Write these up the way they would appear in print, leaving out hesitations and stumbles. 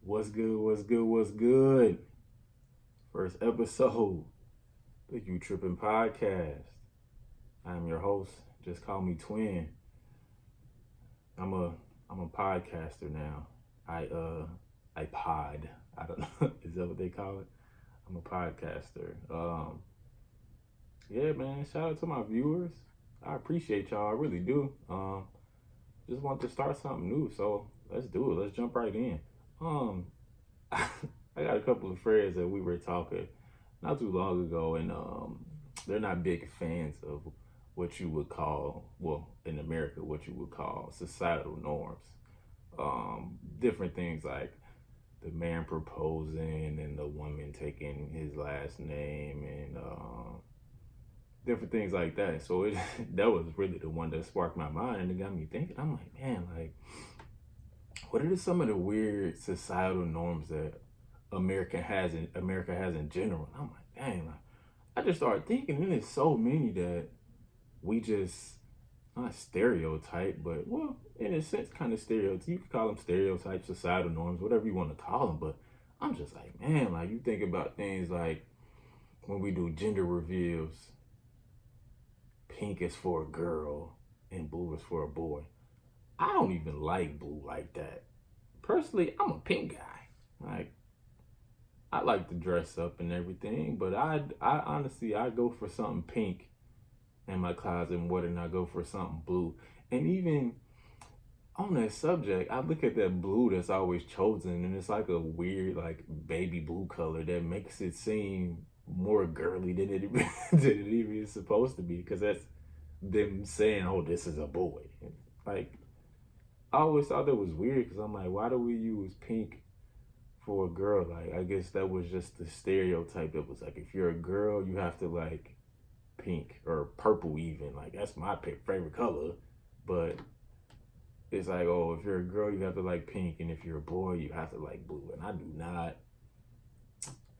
What's good? What's good? What's good? First episode, the You Trippin podcast. I'm your host. Just call me Twin. I'm a I'm a podcaster now. I pod. I don't know. Is that what they call it? I'm a podcaster. Yeah, man. Shout out to my viewers. I appreciate y'all. I really do. Just want to start something new, so let's do it. Let's jump right in. Um, I got a couple of friends that we were talking not too long ago, and they're not big fans of what you would call, well, in America, what you would call societal norms. Different things like the man proposing and the woman taking his last name and different things like that. So that was really the one that sparked my mind and it got me thinking. I'm like, man, like, what are some of the weird societal norms that America has in general? And I'm like, dang, like, I just started thinking, and there's so many that we just not stereotype, but well, in a sense, kind of stereotypes. You could call them stereotypes, societal norms, whatever you want to call them. But I'm just like, man, like you think about things like when we do gender reveals, pink is for a girl and blue is for a boy. I don't even like blue like that. Personally, I'm a pink guy. Like I like to dress up and everything, but I honestly I go for something pink in my closet more than I go for something blue. And even on that subject, I look at that blue that's always chosen, and it's like a weird like baby blue color that makes it seem more girly than it than it even is supposed to be, because that's them saying, "Oh, this is a boy." Like I always thought that was weird because I'm like, why do we use pink for a girl? Like, I guess that was just the stereotype. It was like, if you're a girl, you have to like pink or purple, even. Like, that's my favorite color. But it's like, oh, if you're a girl, you have to like pink. And if you're a boy, you have to like blue. And I do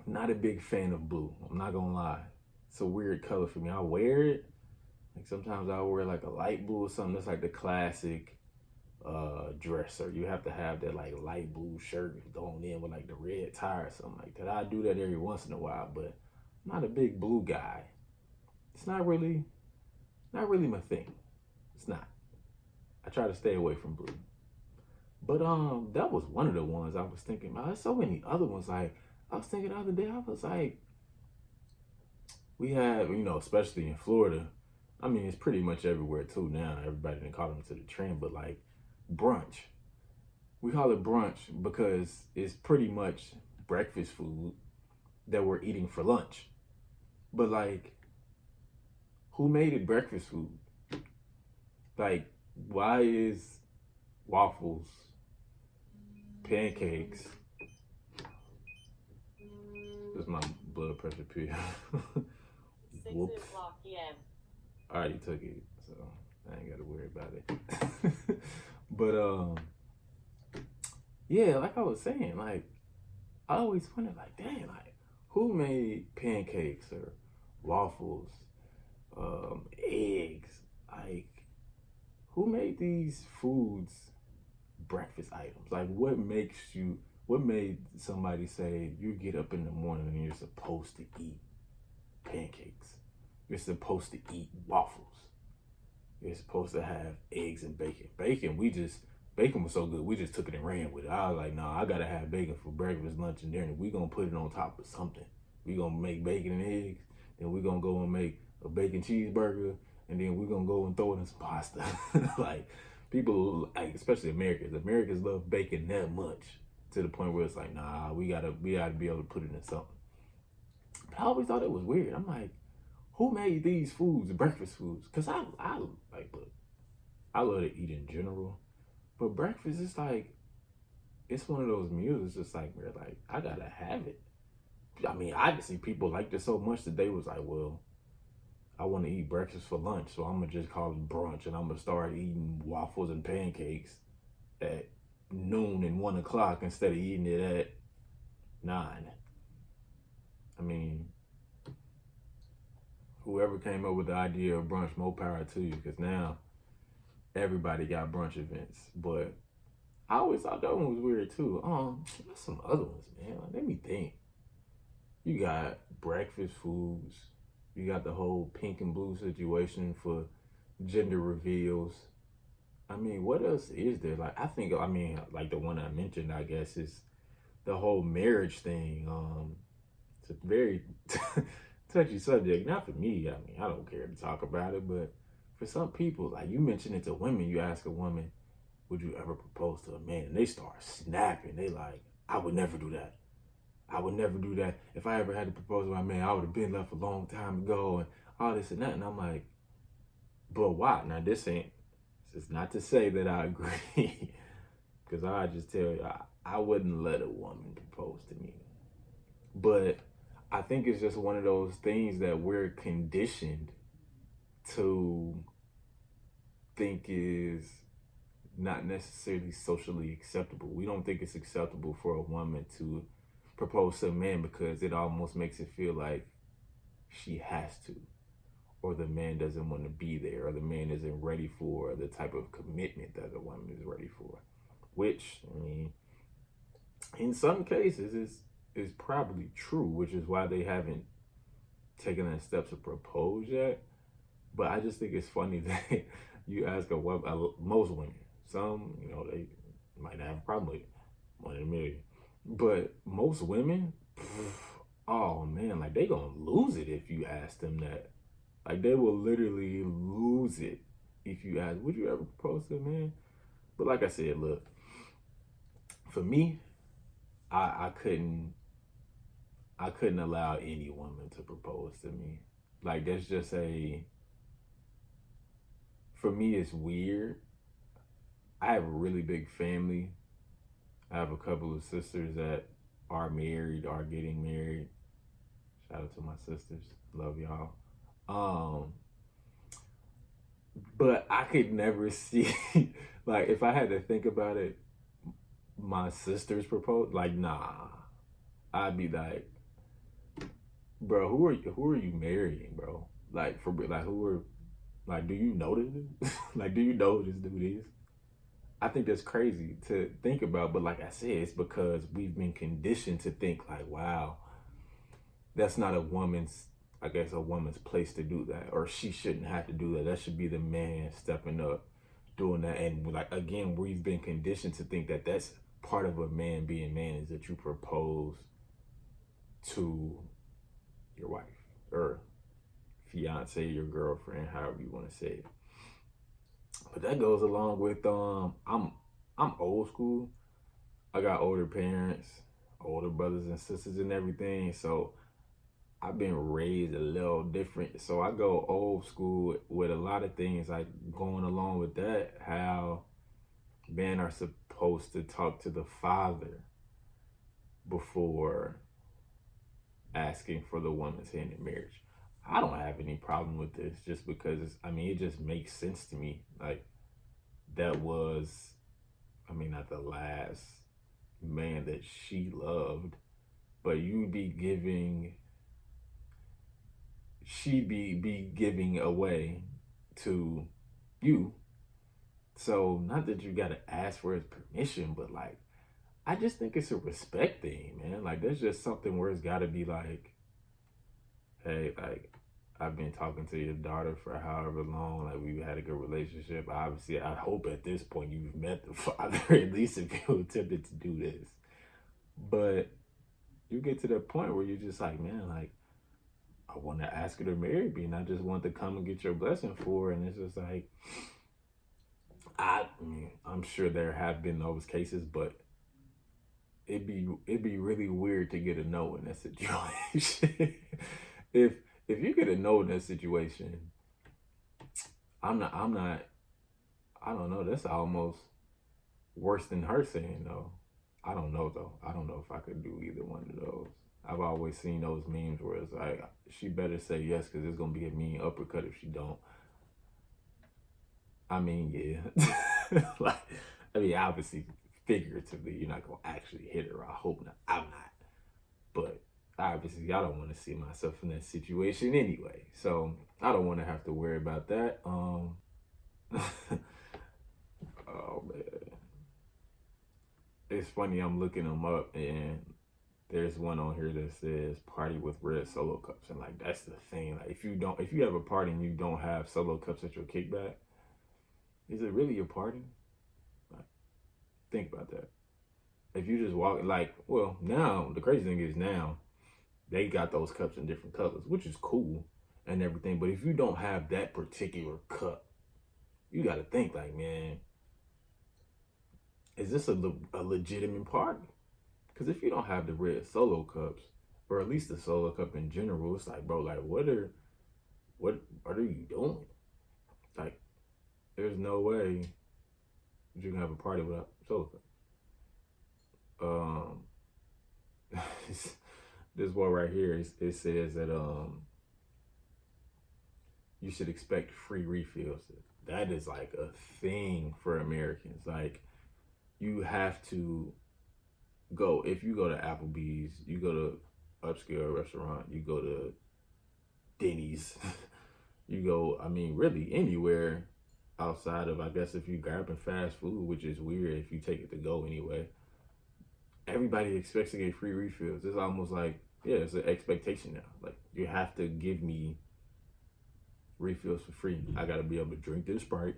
not a big fan of blue. I'm not going to lie. It's a weird color for me. I wear it. Like, sometimes I'll wear like a light blue or something. That's like the classic dresser. You have to have that like light blue shirt going in with like the red tie or something like that. I do that every once in a while, but I'm not a big blue guy. It's not really my thing. It's not. I try to stay away from blue. But that was one of the ones I was thinking about. There's so many other ones. Like I was thinking the other day, I was like, we have, especially in Florida. I mean, it's pretty much everywhere too now. Everybody didn't call them to the trend, but like brunch. We call it brunch because it's pretty much breakfast food that we're eating for lunch. But like, who made it breakfast food? Like, why is waffles, pancakes? This is my blood pressure pill. Whoops. 6 o'clock p.m. I already took it, so I ain't gotta worry about it. But yeah, like I was saying, like I always wondered, like, dang, like who made pancakes or waffles, eggs? Like, who made these foods breakfast items? Like, what made somebody say you get up in the morning and you're supposed to eat pancakes? You're supposed to eat waffles. You're supposed to have eggs and bacon. Bacon was so good, we just took it and ran with it. I was like, nah, I gotta have bacon for breakfast, lunch, and dinner. We gonna put it on top of something. We gonna make bacon and eggs, then we gonna go and make a bacon cheeseburger, and then we gonna go and throw it in some pasta. Like, people, like, especially Americans love bacon that much to the point where it's like, nah, we gotta be able to put it in something. But I always thought it was weird. I'm like, who made these foods breakfast foods? Because I like, look, I love to eat in general, but breakfast is like, it's one of those meals. It's just like, we're like, I gotta have it. I mean, I can see people liked it so much that they was like, well, I want to eat breakfast for lunch, so I'm gonna just call it brunch, and I'm gonna start eating waffles and pancakes at noon and 1 o'clock instead of eating it at 9. I mean, whoever came up with the idea of brunch, more power to you, because now everybody got brunch events. But I always thought that one was weird too. There's some other ones, man. Like, let me think. You got breakfast foods. You got the whole pink and blue situation for gender reveals. I mean, what else is there? Like, I mean, like the one I mentioned, I guess, is the whole marriage thing. It's a very touchy subject. Not for me. I mean, I don't care to talk about it, but for some people, like you mentioned it to women, you ask a woman, would you ever propose to a man? And they start snapping. They like, I would never do that. I would never do that. If I ever had to propose to my man, I would have been left a long time ago and all this and that. And I'm like, but why? Now this is not to say that I agree. Because I just tell you, I wouldn't let a woman propose to me. But I think it's just one of those things that we're conditioned to think is not necessarily socially acceptable. We don't think it's acceptable for a woman to propose to a man because it almost makes it feel like she has to, or the man doesn't want to be there, or the man isn't ready for the type of commitment that a woman is ready for. Which, I mean, in some cases is probably true, which is why they haven't taken that step to propose yet. But I just think it's funny that you ask most women, some, they might not have a problem with it, 1 in a million. But most women, oh man, like they gonna lose it if you ask them that. Like they will literally lose it if you ask, would you ever propose to a man? But like I said, look, for me, I couldn't allow any woman to propose to me. Like that's just for me it's weird. I have a really big family. I have a couple of sisters that are married, are getting married. Shout out to my sisters. Love y'all. Um, but I could never see like if I had to think about it, my sisters propose, like nah. I'd be like, bro, who are you marrying, bro? Like for like who are like do you know this dude? Like do you know who this dude is? I think that's crazy to think about, but like I said, it's because we've been conditioned to think like, wow, that's not a woman's, I guess, a woman's place to do that, or she shouldn't have to do that. That should be the man stepping up, doing that. And like again, we've been conditioned to think that that's part of a man being man is that you propose to your wife or fiance, your girlfriend, however you want to say it. But that goes along with I'm old school. I got older parents, older brothers and sisters and everything. So I've been raised a little different. So I go old school with a lot of things like going along with that, how men are supposed to talk to the father before asking for the woman's hand in marriage. I don't have any problem with this just because I mean, it just makes sense to me. Like, that was, I mean, not the last man that she loved, but you'd be giving, she'd be giving away to you. So, not that you gotta ask for his permission, but like, I just think it's a respect thing, man. Like, there's just something where it's gotta be like, hey, like, I've been talking to your daughter for however long. Like, we've had a good relationship. Obviously, I hope at this point you've met the father, at least if you attempted to do this. But you get to that point where you're just like, man, like, I want to ask her to marry me, and I just want to come and get your blessing for her. And it's just like, I mean, I'm sure there have been those cases, but it'd be really weird to get a no in that situation. if if you get a no in that situation, I'm not I don't know, that's almost worse than her saying no. I don't know though. I don't know if I could do either one of those. I've always seen those memes where it's like she better say yes because it's gonna be a mean uppercut if she don't. I mean, yeah. Like, I mean, obviously, figuratively, you're not gonna actually hit her. I hope not. I'm not. But obviously, I don't want to see myself in that situation anyway. So I don't want to have to worry about that. Oh man. it's funny. I'm looking them up, and there's one on here that says "party with red solo cups," and like that's the thing. Like if you have a party and you don't have solo cups at your kickback, is it really a party? Like, think about that. If you just walk, like, well, now the crazy thing is now they got those cups in different colors, which is cool and everything. But if you don't have that particular cup, you got to think like, man, is this a legitimate party? Because if you don't have the red solo cups, or at least the solo cup in general, it's like, bro, like, what are you doing? Like, there's no way you can have a party without solo cups. Um, this one right here, it says that you should expect free refills. That is like a thing for Americans. Like, you have to go, if you go to Applebee's, you go to upscale restaurant, you go to Denny's, you go, I mean, really anywhere outside of, I guess, if you grabbing fast food, which is weird if you take it to go anyway. Everybody expects to get free refills. It's almost like, yeah, it's an expectation now. Like, you have to give me refills for free. I gotta be able to drink this Sprite.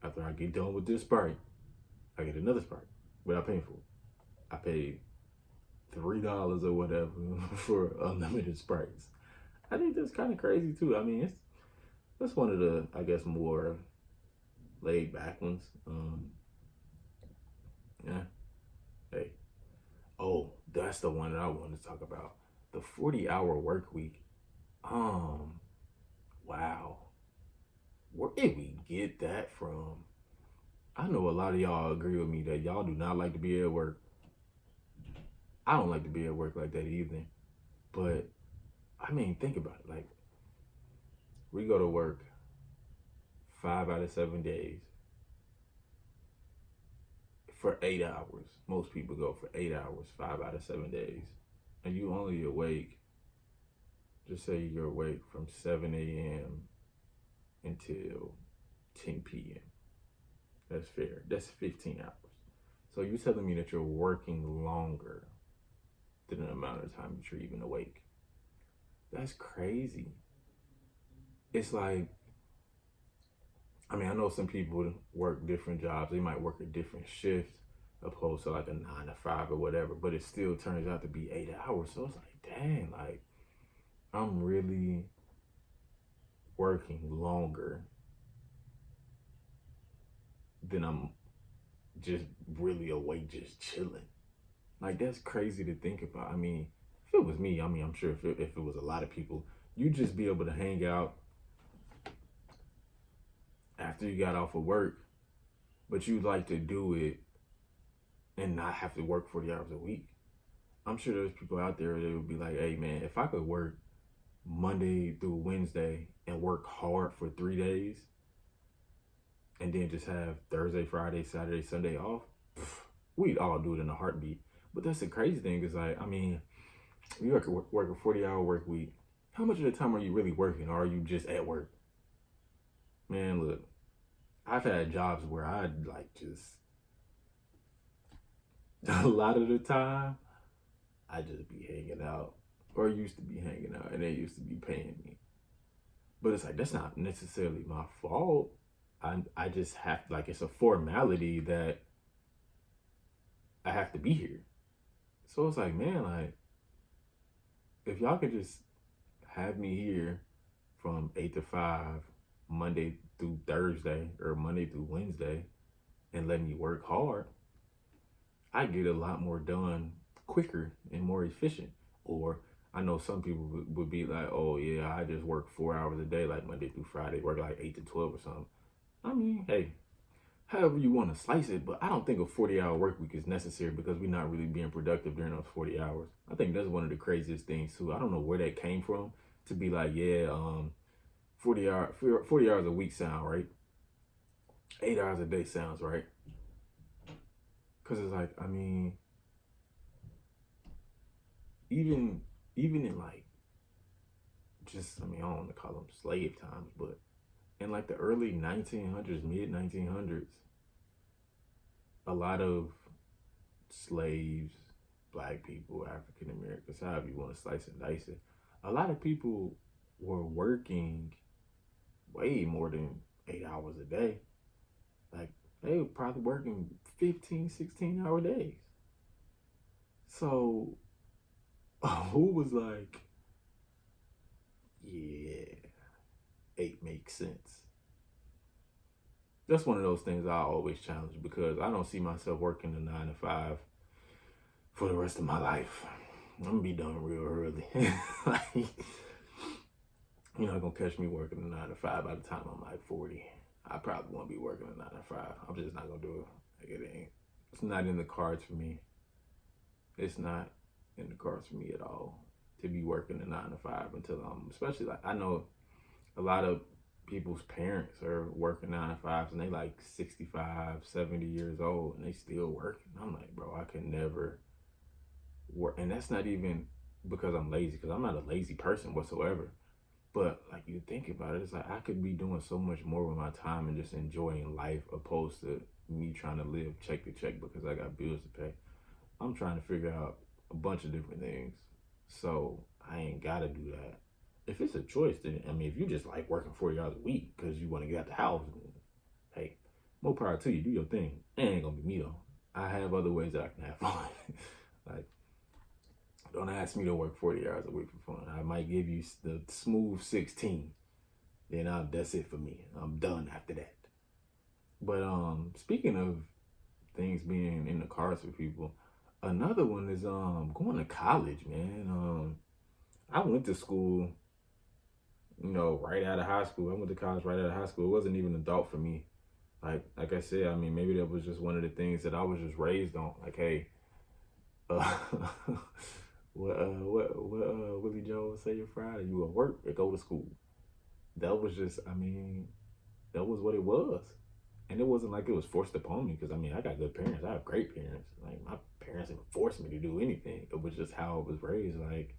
After I get done with this Sprite, I get another Sprite without paying for it. I paid $3 or whatever for unlimited Sprites. I think that's kind of crazy too. I mean, that's one of the, I guess, more laid back ones. Yeah. Hey. Oh, that's the one that I wanted to talk about. The 40-hour work week. Wow. Where did we get that from? I know a lot of y'all agree with me that y'all do not like to be at work. I don't like to be at work like that either. But I mean, think about it. Like, we go to work 5 out of 7 days for 8 hours. Most people go for 8 hours, 5 out of 7 days. And you only awake, just say you're awake from 7 a.m. until 10 p.m. That's fair. That's 15 hours. So you're telling me that you're working longer than the amount of time that you're even awake. That's crazy. It's like, I mean, I know some people work different jobs. They might work a different shift opposed to like a 9 to 5 or whatever, but it still turns out to be 8 hours. So it's like, dang, like, I'm really working longer than I'm just really awake, just chilling. Like, that's crazy to think about. I mean, if it was me, I mean, I'm sure if it was a lot of people, you'd just be able to hang out after you got off of work, but you'd like to do it and not have to work 40 hours a week. I'm sure there's people out there that would be like, hey, man, if I could work Monday through Wednesday and work hard for 3 days and then just have Thursday, Friday, Saturday, Sunday off, we'd all do it in a heartbeat. But that's the crazy thing is, like, I mean, you work a 40-hour work week. How much of the time are you really working, or are you just at work? Man, look, I've had jobs where I'd like just a lot of the time I just be hanging out, or used to be hanging out, and they used to be paying me. But it's like, that's not necessarily my fault. I just have, like, it's a formality that I have to be here. So it's like, man, like, if y'all could just have me here from 8 to 5, Monday through Thursday, or Monday through Wednesday, and let me work hard, I get a lot more done quicker and more efficient. Or I know some people would be like, oh yeah, I just work 4 hours a day, like Monday through Friday, work like 8 to 12 or something. I mean, hey, however you want to slice it, but I don't think a 40-hour work week is necessary because we're not really being productive during those 40 hours. I think that's one of the craziest things too. I don't know where that came from to be like, yeah, 40 hours a week sound right. 8 hours a day sounds right. Cause it's like, I mean, even in like, just, I mean, I don't want to call them slave times, but in like the early 1900s, mid 1900s, a lot of slaves, black people, African Americans, however you want to slice and dice it, a lot of people were working way more than 8 hours a day. Like they were probably working 15, 16 hour days. So who was like, yeah, eight makes sense? That's one of those things I always challenge because I don't see myself working a 9 to 5 for the rest of my life. I'm gonna be done real early. Like, you're not gonna catch me working a 9 to 5 by the time I'm like 40. I probably won't be working a 9 to 5. I'm just not gonna do it. Like, it ain't. It's not in the cards for me. It's not in the cards for me at all to be working a 9 to 5 until I'm, especially like I know a lot of people's parents are working 9 to 5s and they like 65, 70 years old and they still working. I'm like, bro, I can never work. And that's not even because I'm lazy, because I'm not a lazy person whatsoever. But like you think about it, it's like I could be doing so much more with my time and just enjoying life opposed to me trying to live check to check because I got bills to pay. I'm trying to figure out a bunch of different things. So I ain't gotta do that. If it's a choice, then I mean, if you just like working 40 hours a week because you want to get out the house, hey, more power to you. Do your thing. It ain't gonna be me though. I have other ways that I can have fun. Like, don't ask me to work 40 hours a week for fun. I might give you the smooth 16. Then that's it for me. I'm done after that. But speaking of things being in the cards for people, another one is going to college, man. I went to school, right out of high school. I went to college right out of high school. It wasn't even an adult for me. Like I said, I mean, maybe that was just one of the things that I was just raised on. Like, hey, uh, what Willie Jones say your Friday? You at work or go to school? That was just, I mean, that was what it was. And it wasn't like it was forced upon me because, I mean, I got good parents. I have great parents. Like, my parents didn't force me to do anything. It was just how I was raised. Like,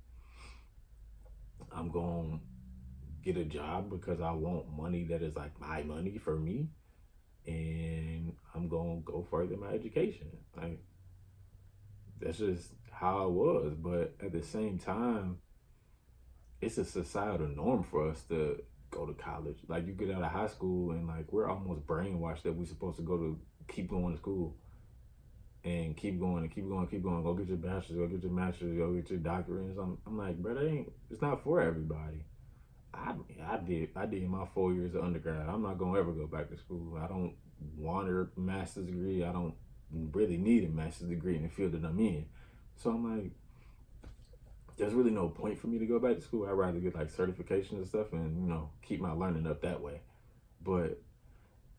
I'm going to get a job because I want money that is like my money for me. And I'm going to go further my education. Like, that's just how I was. But at the same time, it's a societal norm for us to go to college. Like, you get out of high school and like we're almost brainwashed that we're supposed to keep going to school and keep going and keep going, keep going. Go get your bachelor's, go get your master's, go get your doctorate. I'm like, bro, it's not for everybody. I did my 4 years of undergrad. I'm not gonna ever go back to school. I don't want a master's degree. I don't really need a master's degree in the field that I'm in. So I'm like, there's really no point for me to go back to school. I'd rather get like certifications and stuff and, keep my learning up that way. But,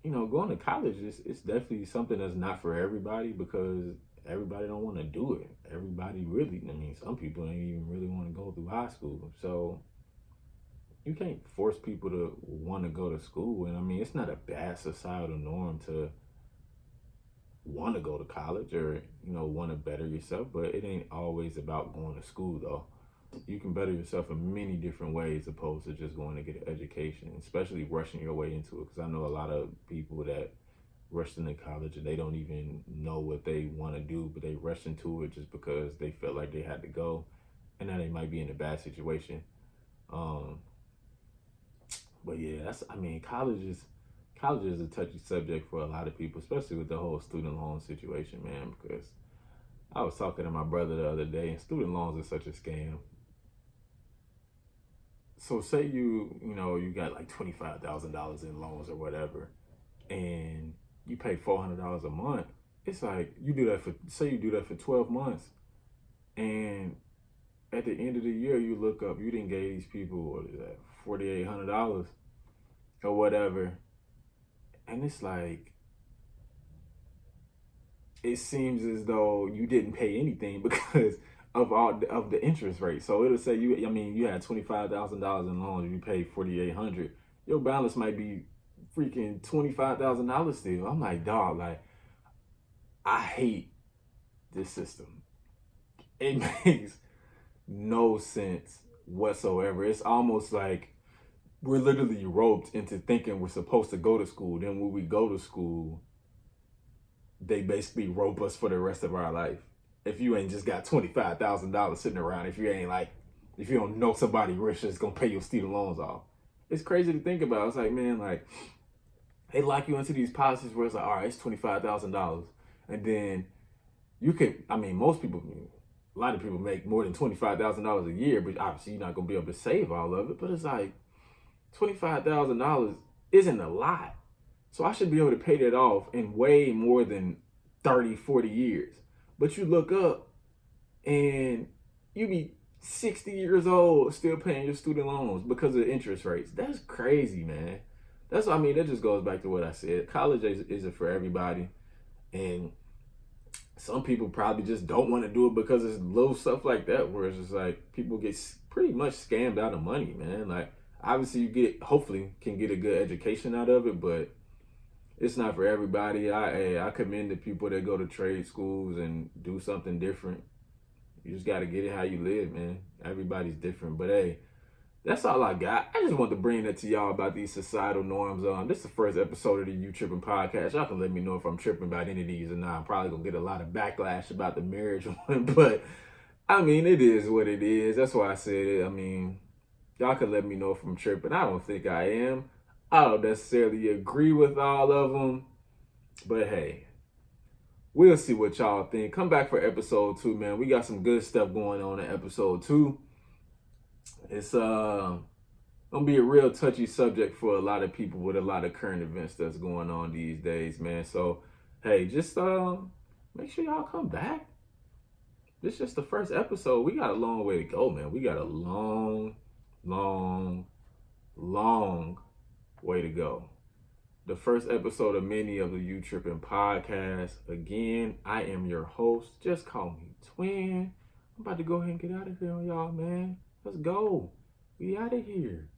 going to college it's definitely something that's not for everybody because everybody don't want to do it. Everybody really, I mean, some people ain't even really want to go through high school. So you can't force people to want to go to school. And I mean, it's not a bad societal norm to want to go to college or want to better yourself, but it ain't always about going to school though. You can better yourself in many different ways opposed to just going to get an education, especially rushing your way into it, because I know a lot of people that rushed into college and they don't even know what they want to do, but they rush into it just because they felt like they had to go, and now they might be in a bad situation. But yeah, college is a touchy subject for a lot of people, especially with the whole student loan situation, man, because I was talking to my brother the other day, and student loans are such a scam. So say you got like $25,000 in loans or whatever, and you pay $400 a month. It's like you do that for 12 months, and at the end of the year, you look up, you didn't give these people, what is that, $4,800 or whatever, and it's like, it seems as though you didn't pay anything because of all of the interest rate. So it'll say you had $25,000 in loans, you paid $4,800. Your balance might be freaking $25,000 still. I'm like, dog, like, I hate this system. It makes no sense whatsoever. It's almost like we're literally roped into thinking we're supposed to go to school. Then when we go to school, they basically rope us for the rest of our life. if you ain't just got $25,000 sitting around, if you don't know somebody rich that's gonna pay your student loans off. It's crazy to think about. It's like, man, like they lock you into these policies where it's like, all right, it's $25,000, and then you can. I mean, most people, a lot of people make more than $25,000 a year, but obviously you're not gonna be able to save all of it. But it's like $25,000 isn't a lot, so I should be able to pay that off in way more than 30, 40 years. But you look up and you be 60 years old still paying your student loans because of the interest rates. That's crazy, man. I mean, that just goes back to what I said. College isn't for everybody. And some people probably just don't want to do it because it's little stuff like that where it's just like people get pretty much scammed out of money, man. Like, obviously hopefully can get a good education out of it, but it's not for everybody. I commend the people that go to trade schools and do something different. You just got to get it how you live, man. Everybody's different. But hey, that's all I got. I just want to bring that to y'all about these societal norms. This is the first episode of the You Trippin' podcast. Y'all can let me know if I'm tripping about any of these or not. I'm probably going to get a lot of backlash about the marriage one. But, I mean, it is what it is. That's why I said it. I mean, y'all can let me know if I'm tripping. I don't think I am. I don't necessarily agree with all of them. But, hey. We'll see what y'all think. Come back for episode 2, man. We got some good stuff going on in episode 2. It's gonna be a real touchy subject for a lot of people with a lot of current events that's going on these days, man. So, hey, just make sure y'all come back. This is just the first episode. We got a long way to go, man. We got a long, long, long way to go. The first episode of many of the You Trippin' podcast. Again, I am your host. Just call me Twin. I'm about to go ahead and get out of here on y'all, man. Let's go. We out of here.